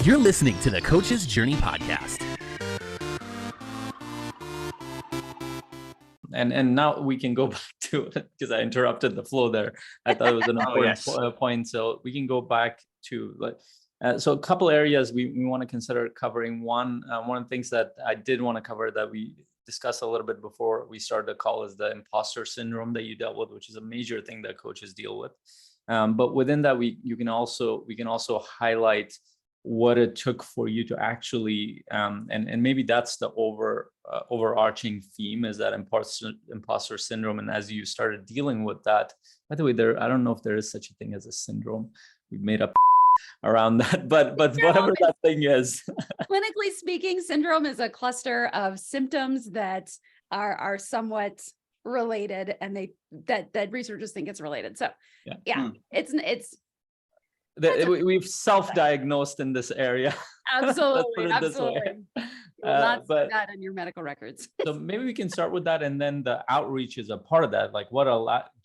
You're listening to the Coach's Journey Podcast. And now we can go back to it because I interrupted the flow there. I thought it was an important point. So we can go back to so a couple areas we want to consider covering. One of the things that I did want to cover that we discussed a little bit before we started the call is the imposter syndrome that you dealt with, which is a major thing that coaches deal with. But within that, we can also highlight what it took for you to actually, and maybe that's the overarching theme, is that imposter syndrome. And as you started dealing with that, by the way, I don't know if there is such a thing as a syndrome. We've made up around that, but whatever that thing is. Clinically speaking, syndrome is a cluster of symptoms that are somewhat related, and that researchers think it's related. So it's we've self-diagnosed in this area. Absolutely. Not but that in your medical records. So maybe we can start with that, and then the outreach is a part of that. Like, what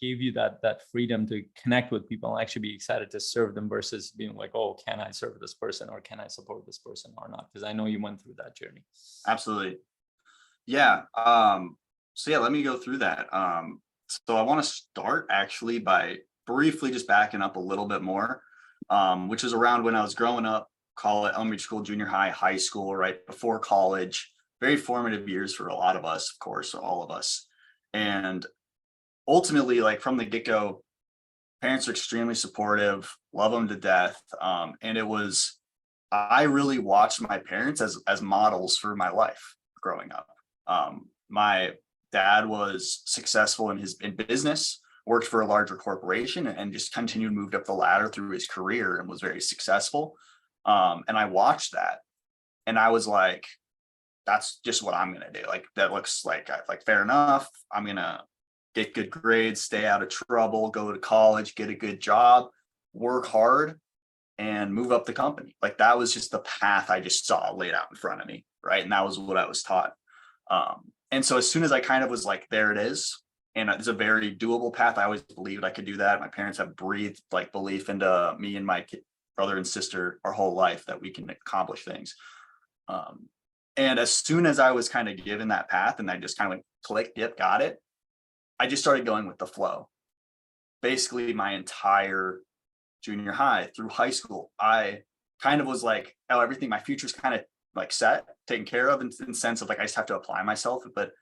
gave you that freedom to connect with people and actually be excited to serve them versus being like, oh, can I serve this person, or can I support this person or not? Because I know you went through that journey. Absolutely. Yeah. So let me go through that. So I want to start actually by briefly just backing up a little bit more, which is around when I was growing up, call it elementary school, junior high, high school, right before college. Very formative years for a lot of us, of course, all of us. And ultimately, like from the get-go, parents are extremely supportive, love them to death. And I really watched my parents as models for my life growing up. My dad was successful in business, worked for a larger corporation, and just continued, moved up the ladder through his career and was very successful. And I watched that, and I was like, that's just what I'm going to do. Like, that looks like fair enough. I'm going to get good grades, stay out of trouble, go to college, get a good job, work hard, and move up the company. Like, that was just the path I just saw laid out in front of me. Right. And that was what I was taught. And so as soon as I kind of was like, there it is, and it's a very doable path, I always believed I could do that. My parents have breathed like belief into me and my brother and sister our whole life that we can accomplish things. And as soon as I was kind of given that path and I just kind of went click, yep, got it, I just started going with the flow. Basically my entire junior high through high school, I kind of was like, oh, everything, my future's kind of like set, taken care of in the sense of like, I just have to apply myself. But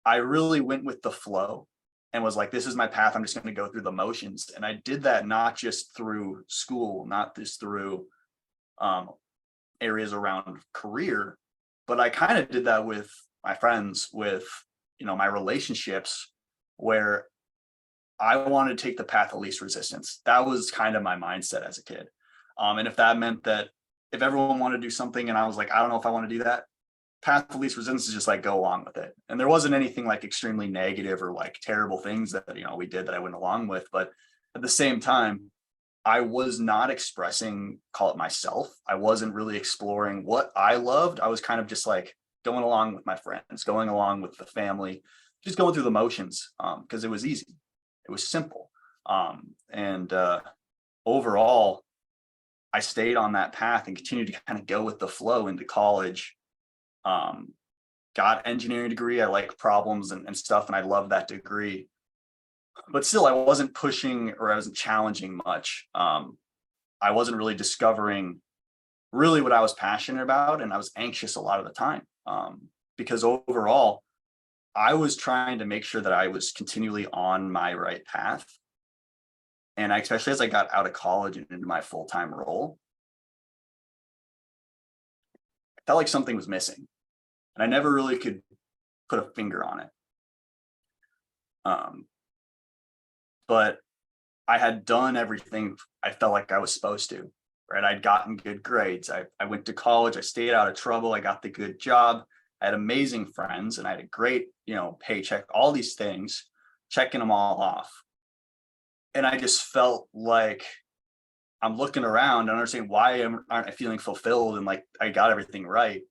I really went with the flow and was like, this is my path. I'm just going to go through the motions. And I did that not just through school, not just through areas around career, but I kind of did that with my friends, with, my relationships, where I wanted to take the path of least resistance. That was kind of my mindset as a kid. And if that meant that if everyone wanted to do something and I was like, I don't know if I want to do that, path of least resistance is just like, go along with it. And there wasn't anything like extremely negative or like terrible things that, we did that I went along with. But at the same time, I was not expressing, call it myself. I wasn't really exploring what I loved. I was kind of just like going along with my friends, going along with the family, just going through the motions, because it was easy. It was simple. And overall, I stayed on that path and continued to kind of go with the flow into college. Got engineering degree. I like problems and stuff, and I love that degree. But still, I wasn't pushing or I wasn't challenging much. I wasn't really discovering really what I was passionate about, and I was anxious a lot of the time because overall, I was trying to make sure that I was continually on my right path. And especially as I got out of college and into my full-time role, I felt like something was missing. And I never really could put a finger on it. But I had done everything I felt like I was supposed to, right? I'd gotten good grades. I went to college. I stayed out of trouble. I got the good job. I had amazing friends and I had a great, paycheck, all these things, checking them all off. And I just felt like I'm looking around and understanding why aren't I feeling fulfilled and like I got everything right.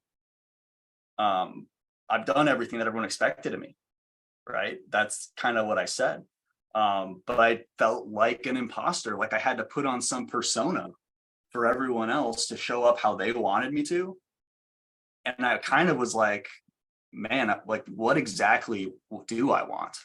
I've done everything that everyone expected of me, right? That's kind of what I said. But I felt like an imposter, like I had to put on some persona for everyone else to show up how they wanted me to. And I kind of was like, man, like, what exactly do I want?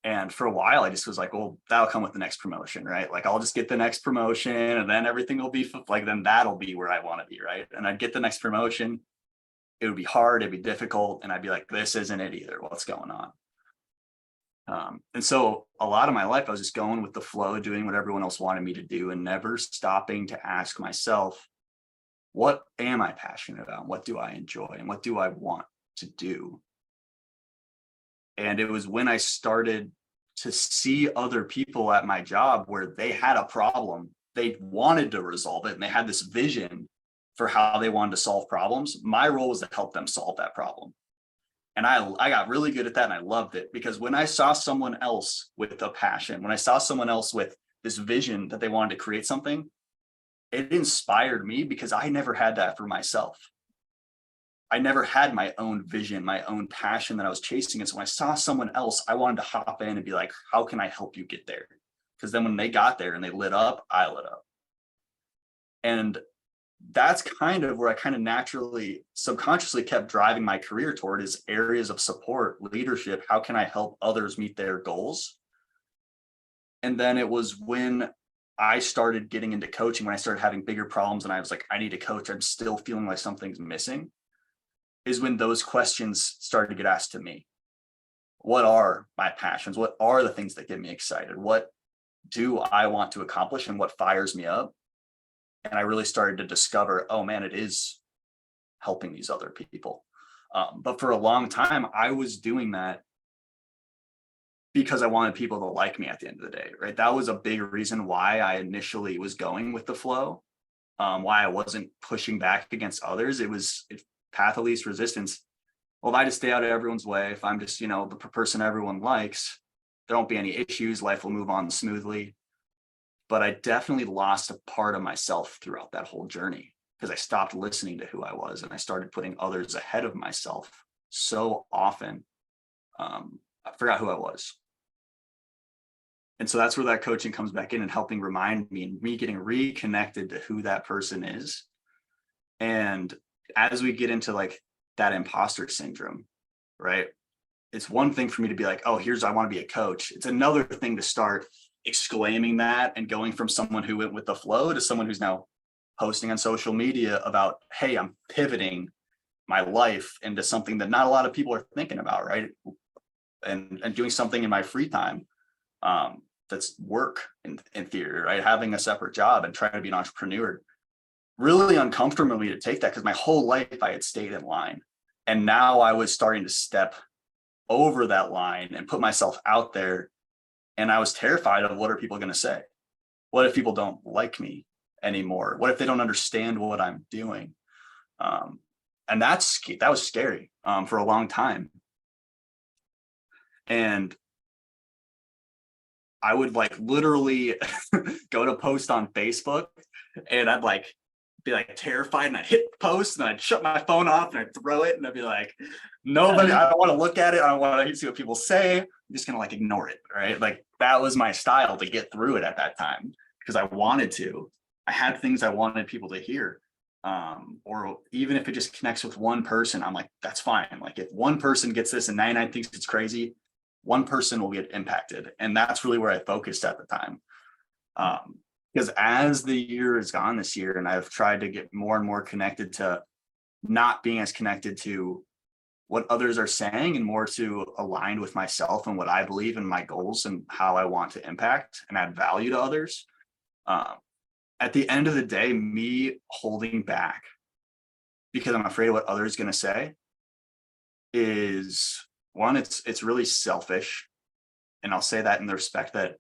And for a while, I just was like, well, that'll come with the next promotion, right? Like, I'll just get the next promotion and then everything will be like, then that'll be where I want to be, right? And I'd get the next promotion. It would be hard, it'd be difficult. And I'd be like, this isn't it either. What's going on? And so a lot of my life, I was just going with the flow, doing what everyone else wanted me to do and never stopping to ask myself, what am I passionate about? What do I enjoy? And what do I want to do? And it was when I started to see other people at my job where they had a problem, they wanted to resolve it, and they had this vision for how they wanted to solve problems. My role was to help them solve that problem. And I got really good at that, and I loved it, because when I saw someone else with a passion, when I saw someone else with this vision that they wanted to create something, it inspired me, because I never had that for myself. I never had my own vision, my own passion that I was chasing. And so when I saw someone else, I wanted to hop in and be like, how can I help you get there? Because then when they got there and they lit up, I lit up. And that's kind of where I kind of naturally, subconsciously kept driving my career toward, is areas of support, leadership. How can I help others meet their goals? And then it was when I started getting into coaching, when I started having bigger problems and I was like, I need a coach, I'm still feeling like something's missing, is when those questions started to get asked to me. What are my passions? What are the things that get me excited? What do I want to accomplish, and what fires me up? And I really started to discover, oh man, it is helping these other people. But for a long time, I was doing that because I wanted people to like me at the end of the day, right? That was a big reason why I initially was going with the flow, why I wasn't pushing back against others. It was path of least resistance. Well, if I just stay out of everyone's way, if I'm just, the person everyone likes, there won't be any issues. Life will move on smoothly. But I definitely lost a part of myself throughout that whole journey, because I stopped listening to who I was and I started putting others ahead of myself so often. I forgot who I was. And so that's where that coaching comes back in, and helping remind me, and me getting reconnected to who that person is. And as we get into like that imposter syndrome, right? It's one thing for me to be like, oh, I want to be a coach. It's another thing to start exclaiming that and going from someone who went with the flow to someone who's now posting on social media about, hey, I'm pivoting my life into something that not a lot of people are thinking about, right? And doing something in my free time that's work in theory, right? Having a separate job and trying to be an entrepreneur. Really uncomfortable for me to take that, because my whole life I had stayed in line. And now I was starting to step over that line and put myself out there. And I was terrified of, what are people going to say? What if people don't like me anymore? What if they don't understand what I'm doing? And that was scary for a long time. And I would like literally go to post on Facebook, and I'd like be like terrified, and I'd hit post and I'd shut my phone off and I'd throw it, and I'd be like, nobody, I don't want to look at it. I don't want to see what people say. I'm just going to like ignore it. Right. Like that was my style to get through it at that time, because I wanted to. I had things I wanted people to hear. Or even if it just connects with one person, I'm like, that's fine. Like if one person gets this and 99 thinks it's crazy, one person will get impacted. And that's really where I focused at the time. Because as the year has gone this year, and I've tried to get more and more connected to not being as connected to what others are saying, and more to aligned with myself and what I believe in, my goals and how I want to impact and add value to others. At the end of the day, me holding back because I'm afraid of what others are going to say is one, it's really selfish. And I'll say that in the respect that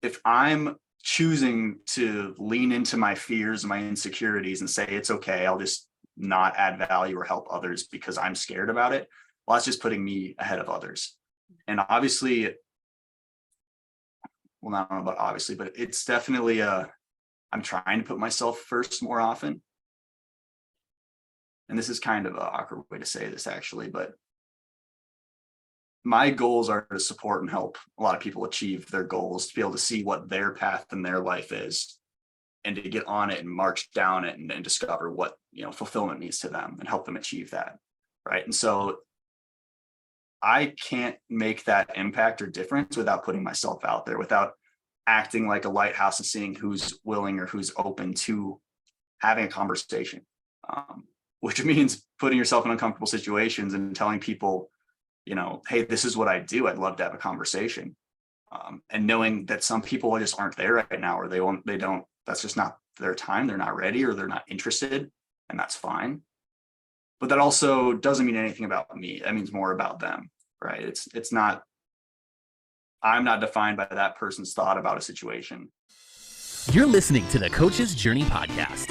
if I'm choosing to lean into my fears and my insecurities and say, it's okay, I'll just not add value or help others because I'm scared about it, well, that's just putting me ahead of others. And obviously, well, I don't know about obviously, but it's definitely I'm trying to put myself first more often. And this is kind of an awkward way to say this actually, but my goals are to support and help a lot of people achieve their goals, to be able to see what their path in their life is, and to get on it and march down it and discover what, fulfillment means to them and help them achieve that. Right. And so I can't make that impact or difference without putting myself out there, without acting like a lighthouse and seeing who's willing or who's open to having a conversation, which means putting yourself in uncomfortable situations and telling people, hey, this is what I do. I'd love to have a conversation. And knowing that some people just aren't there right now, or they don't, that's just not their time. They're not ready, or they're not interested, and that's fine. But that also doesn't mean anything about me. That means more about them, right? It's not, I'm not defined by that person's thought about a situation. You're listening to the Coach's Journey podcast.